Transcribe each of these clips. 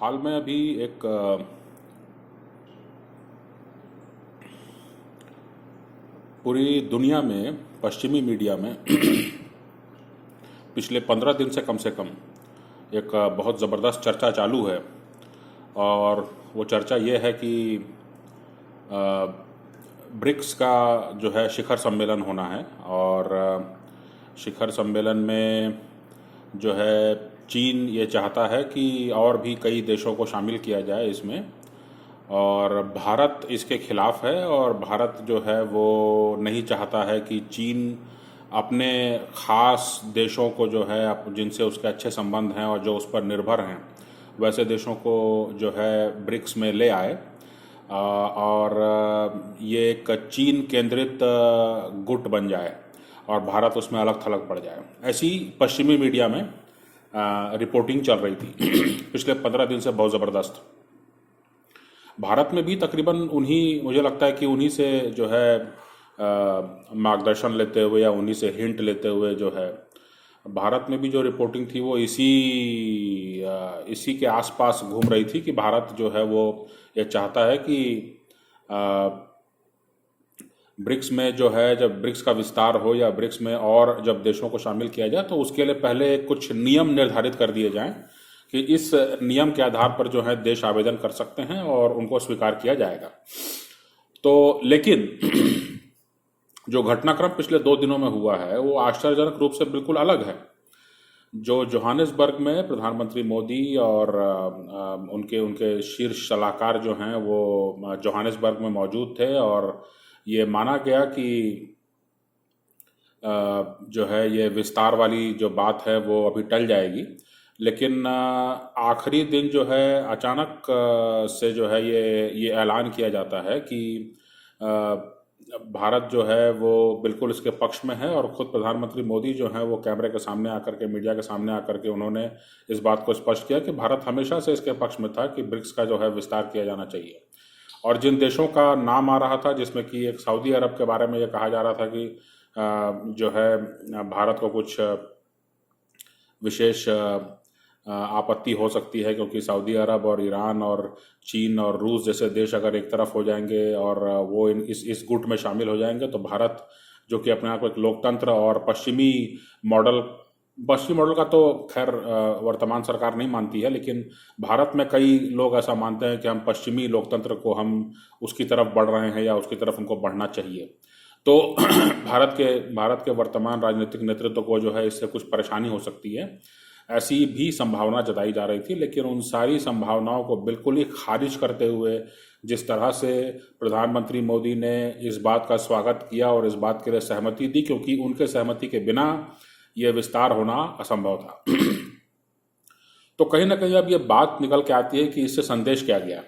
हाल में अभी एक पूरी दुनिया में पश्चिमी मीडिया में पिछले 15 दिन से कम एक बहुत ज़बरदस्त चर्चा चालू है। और वो चर्चा ये है कि ब्रिक्स का जो है शिखर सम्मेलन होना है। और शिखर सम्मेलन में जो है चीन ये चाहता है कि और भी कई देशों को शामिल किया जाए इसमें, और भारत इसके खिलाफ है। और भारत जो है वो नहीं चाहता है कि चीन अपने ख़ास देशों को जो है जिनसे उसके अच्छे संबंध हैं और जो उस पर निर्भर हैं वैसे देशों को जो है ब्रिक्स में ले आए। और ये एक चीन केंद्रित गुट बन जाए और भारत उसमें अलग थलग पड़ जाए, ऐसी पश्चिमी मीडिया में रिपोर्टिंग चल रही थी पिछले 15 दिन से बहुत ज़बरदस्त। भारत में भी तकरीबन मुझे लगता है कि उन्हीं से जो है मार्गदर्शन लेते हुए या उन्हीं से हिंट लेते हुए जो है भारत में भी जो रिपोर्टिंग थी वो इसी के आसपास घूम रही थी कि भारत जो है वो ये चाहता है कि ब्रिक्स में जो है जब ब्रिक्स का विस्तार हो या ब्रिक्स में और जब देशों को शामिल किया जाए तो उसके लिए पहले कुछ नियम निर्धारित कर दिए जाएं कि इस नियम के आधार पर जो है देश आवेदन कर सकते हैं और उनको स्वीकार किया जाएगा। तो लेकिन जो घटनाक्रम पिछले 2 दिनों में हुआ है वो आश्चर्यजनक रूप से बिल्कुल अलग है। जो जोहानिसबर्ग में प्रधानमंत्री मोदी और उनके शीर्ष सलाहकार जो हैं वो जोहानिसबर्ग में मौजूद थे, और ये माना गया कि जो है ये विस्तार वाली जो बात है वो अभी टल जाएगी। लेकिन आखिरी दिन जो है अचानक से जो है ये ऐलान किया जाता है कि भारत जो है वो बिल्कुल इसके पक्ष में है। और ख़ुद प्रधानमंत्री मोदी जो हैं वो कैमरे के सामने आकर के, मीडिया के सामने आकर के उन्होंने इस बात को स्पष्ट किया कि भारत हमेशा से इसके पक्ष में था कि ब्रिक्स का जो है विस्तार किया जाना चाहिए। और जिन देशों का नाम आ रहा था जिसमें कि एक सऊदी अरब के बारे में ये कहा जा रहा था कि जो है भारत को कुछ विशेष आपत्ति हो सकती है क्योंकि सऊदी अरब और ईरान और चीन और रूस जैसे देश अगर एक तरफ हो जाएंगे और वो इस गुट में शामिल हो जाएंगे तो भारत जो कि अपने आप को एक लोकतंत्र और पश्चिमी मॉडल का तो खैर वर्तमान सरकार नहीं मानती है, लेकिन भारत में कई लोग ऐसा मानते हैं कि हम पश्चिमी लोकतंत्र को हम उसकी तरफ बढ़ रहे हैं या उसकी तरफ उनको बढ़ना चाहिए। तो भारत के वर्तमान राजनीतिक नेतृत्व को जो है इससे कुछ परेशानी हो सकती है, ऐसी भी संभावना जताई जा रही थी। लेकिन उन सारी संभावनाओं को बिल्कुल ही खारिज करते हुए जिस तरह से प्रधानमंत्री मोदी ने इस बात का स्वागत किया और इस बात के लिए सहमति दी, क्योंकि उनके सहमति के बिना ये विस्तार होना असंभव था तो कहीं ना कहीं अब ये बात निकल के आती है कि इससे संदेश क्या गया।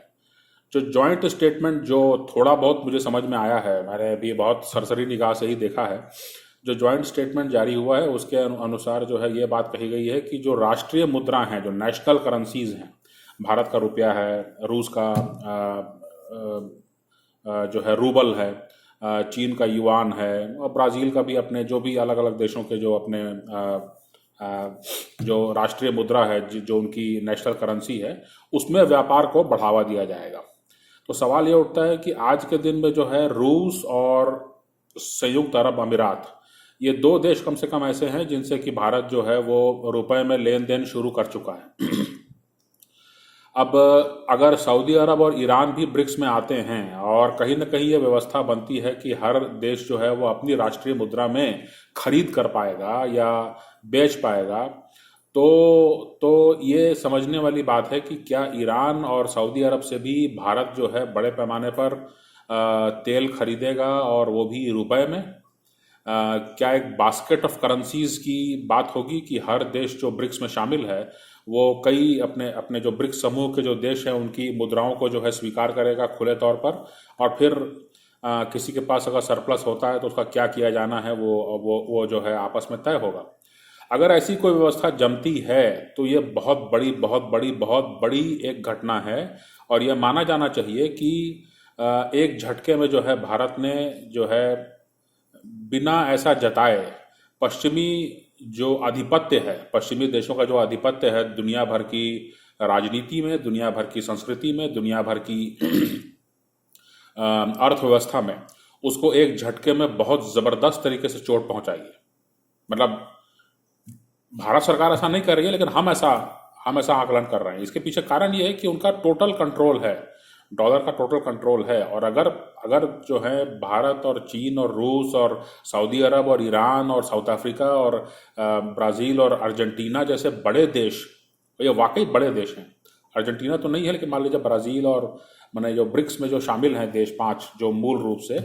जो जॉइंट स्टेटमेंट जो थोड़ा बहुत मुझे समझ में आया है, मैंने अभी बहुत सरसरी निगाह से ही देखा है, जो जॉइंट स्टेटमेंट जारी हुआ है उसके अनुसार जो है ये बात कही गई है कि जो राष्ट्रीय मुद्रा हैं, जो नेशनल करेंसीज हैं, भारत का रुपया है, रूस का जो है रूबल है, चीन का युआन है, और ब्राज़ील का भी अपने जो भी अलग अलग देशों के जो अपने जो राष्ट्रीय मुद्रा है, जो उनकी नेशनल करेंसी है, उसमें व्यापार को बढ़ावा दिया जाएगा। तो सवाल ये उठता है कि आज के दिन में जो है रूस और संयुक्त अरब अमीरात, ये 2 देश कम से कम ऐसे हैं जिनसे कि भारत जो है वो रुपए में लेन देन शुरू कर चुका है अब अगर सऊदी अरब और ईरान भी ब्रिक्स में आते हैं और कहीं ना कहीं ये व्यवस्था बनती है कि हर देश जो है वो अपनी राष्ट्रीय मुद्रा में खरीद कर पाएगा या बेच पाएगा, तो ये समझने वाली बात है कि क्या ईरान और सऊदी अरब से भी भारत जो है बड़े पैमाने पर तेल खरीदेगा और वो भी रुपए में। क्या एक बास्केट ऑफ करेंसीज की बात होगी कि हर देश जो ब्रिक्स में शामिल है वो कई अपने जो ब्रिक्स समूह के जो देश हैं उनकी मुद्राओं को जो है स्वीकार करेगा खुले तौर पर, और फिर किसी के पास अगर सरप्लस होता है तो उसका क्या किया जाना है वो जो है आपस में तय होगा। अगर ऐसी कोई व्यवस्था जमती है तो ये बहुत बड़ी एक घटना है, और यह माना जाना चाहिए कि एक झटके में जो है भारत ने जो है बिना ऐसा जताए पश्चिमी जो आधिपत्य है, पश्चिमी देशों का जो आधिपत्य है दुनिया भर की राजनीति में, दुनिया भर की संस्कृति में, दुनिया भर की अर्थव्यवस्था में उसको एक झटके में बहुत ज़बरदस्त तरीके से चोट पहुंचाई है। मतलब भारत सरकार ऐसा नहीं कर रही है, लेकिन हम ऐसा आकलन कर रहे हैं। इसके पीछे कारण ये है कि उनका टोटल कंट्रोल है, डॉलर का टोटल कंट्रोल है। और अगर अगर जो है भारत और चीन और रूस और सऊदी अरब और ईरान और साउथ अफ्रीका और ब्राज़ील और अर्जेंटीना जैसे बड़े देश, ये वाकई बड़े देश हैं, अर्जेंटीना तो नहीं है लेकिन मान लीजिए ब्राज़ील और मैंने जो ब्रिक्स में जो शामिल हैं देश 5, जो मूल रूप से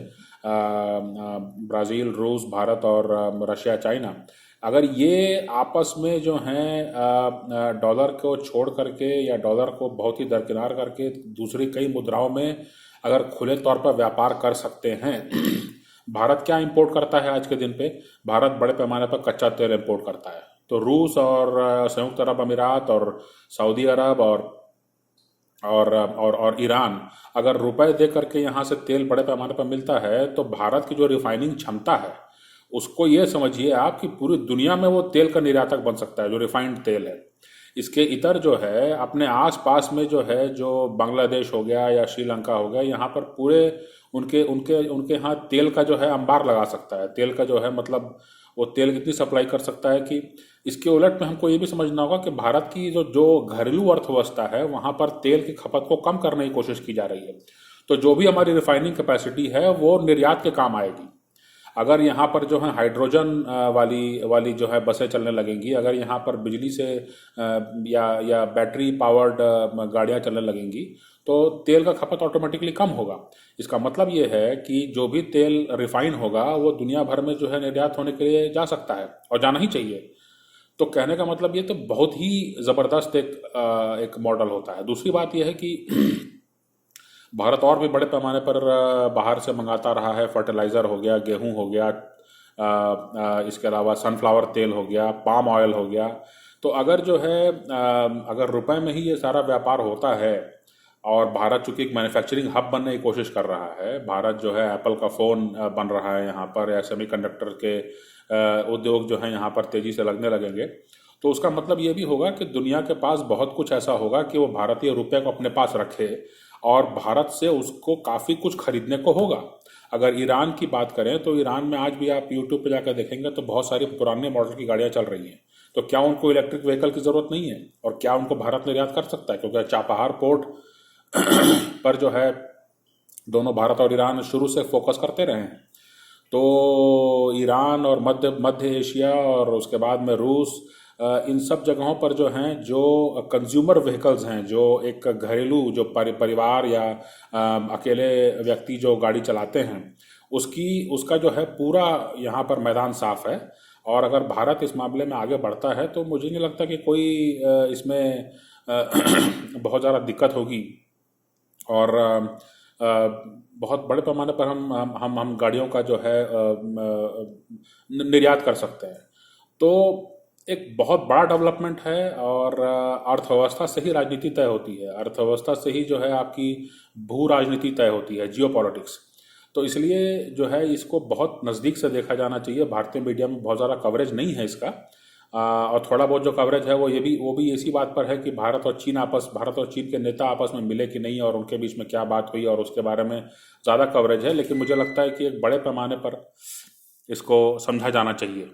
ब्राज़ील, रूस, भारत और रशिया, चाइना, अगर ये आपस में जो हैं डॉलर को छोड़ करके या डॉलर को बहुत ही दरकिनार करके दूसरी कई मुद्राओं में अगर खुले तौर पर व्यापार कर सकते हैं भारत क्या इंपोर्ट करता है आज के दिन पे? भारत बड़े पैमाने पर कच्चा तेल इंपोर्ट करता है। तो रूस और संयुक्त अरब अमीरात और सऊदी अरब और ईरान अगर रुपए दे करके यहाँ से तेल बड़े पैमाने पर मिलता है तो भारत की जो रिफाइनिंग क्षमता है उसको ये समझिए आप कि पूरी दुनिया में वो तेल का निर्यातक बन सकता है, जो रिफाइंड तेल है। इसके इतर जो है अपने आस पास में जो है, जो बांग्लादेश हो गया या श्रीलंका हो गया, यहाँ पर पूरे उनके उनके उनके यहाँ तेल का जो है अंबार लगा सकता है। तेल का जो है मतलब वो तेल कितनी सप्लाई कर सकता है कि इसके उलट में हमको ये भी समझना होगा कि भारत की जो जो घरेलू अर्थव्यवस्था है वहाँ पर तेल की खपत को कम करने की कोशिश की जा रही है। तो जो भी हमारी रिफाइनिंग कैपेसिटी है वो निर्यात के काम आएगी। अगर यहाँ पर जो है हाइड्रोजन वाली जो है बसें चलने लगेंगी, अगर यहाँ पर बिजली से या बैटरी पावर्ड गाड़ियाँ चलने लगेंगी तो तेल का खपत ऑटोमेटिकली कम होगा। इसका मतलब ये है कि जो भी तेल रिफाइन होगा वो दुनिया भर में जो है निर्यात होने के लिए जा सकता है और जाना ही चाहिए। तो कहने का मतलब ये तो बहुत ही ज़बरदस्त एक मॉडल होता है। दूसरी बात यह है कि भारत और भी बड़े पैमाने पर बाहर से मंगाता रहा है। फर्टिलाइज़र हो गया, गेहूं हो गया, इसके अलावा सनफ्लावर तेल हो गया, पाम ऑयल हो गया। तो अगर जो है अगर रुपए में ही ये सारा व्यापार होता है और भारत चूंकि एक मैन्युफैक्चरिंग हब बनने की कोशिश कर रहा है, भारत जो है एप्पल का फ़ोन बन रहा है यहाँ पर, या सेमीकंडक्टर के उद्योग जो हैं यहाँ पर तेज़ी से लगने लगेंगे, तो उसका मतलब ये भी होगा कि दुनिया के पास बहुत कुछ ऐसा होगा कि वो भारतीय रुपये को अपने पास रखे और भारत से उसको काफ़ी कुछ खरीदने को होगा। अगर ईरान की बात करें तो ईरान में आज भी आप यूट्यूब पे जाकर देखेंगे तो बहुत सारी पुराने मॉडल की गाड़ियाँ चल रही हैं। तो क्या उनको इलेक्ट्रिक व्हीकल की ज़रूरत नहीं है? और क्या उनको भारत निर्यात कर सकता है? क्योंकि चाबहार पोर्ट पर जो है दोनों भारत और ईरान शुरू से फोकस करते रहे हैं। तो ईरान और मध्य एशिया और उसके बाद में रूस, इन सब जगहों पर जो हैं जो कंज्यूमर व्हीकल्स हैं, जो एक घरेलू जो परिवार या अकेले व्यक्ति जो गाड़ी चलाते हैं उसका जो है पूरा यहाँ पर मैदान साफ है। और अगर भारत इस मामले में आगे बढ़ता है तो मुझे नहीं लगता कि कोई इसमें बहुत ज़्यादा दिक्कत होगी और बहुत बड़े पैमाने पर हम गाड़ियों का जो है निर्यात कर सकते हैं। तो एक बहुत बड़ा डेवलपमेंट है और अर्थव्यवस्था से ही राजनीति तय होती है, अर्थव्यवस्था से ही जो है आपकी भू राजनीति तय होती है, जियो पॉलिटिक्स। तो इसलिए जो है इसको बहुत नज़दीक से देखा जाना चाहिए। भारतीय मीडिया में बहुत ज़्यादा कवरेज नहीं है इसका, और थोड़ा बहुत जो कवरेज है वो भी इसी बात पर है कि भारत और चीन के नेता आपस में मिले कि नहीं और उनके बीच में क्या बात हुई और उसके बारे में ज़्यादा कवरेज है। लेकिन मुझे लगता है कि एक बड़े पैमाने पर इसको समझा जाना चाहिए।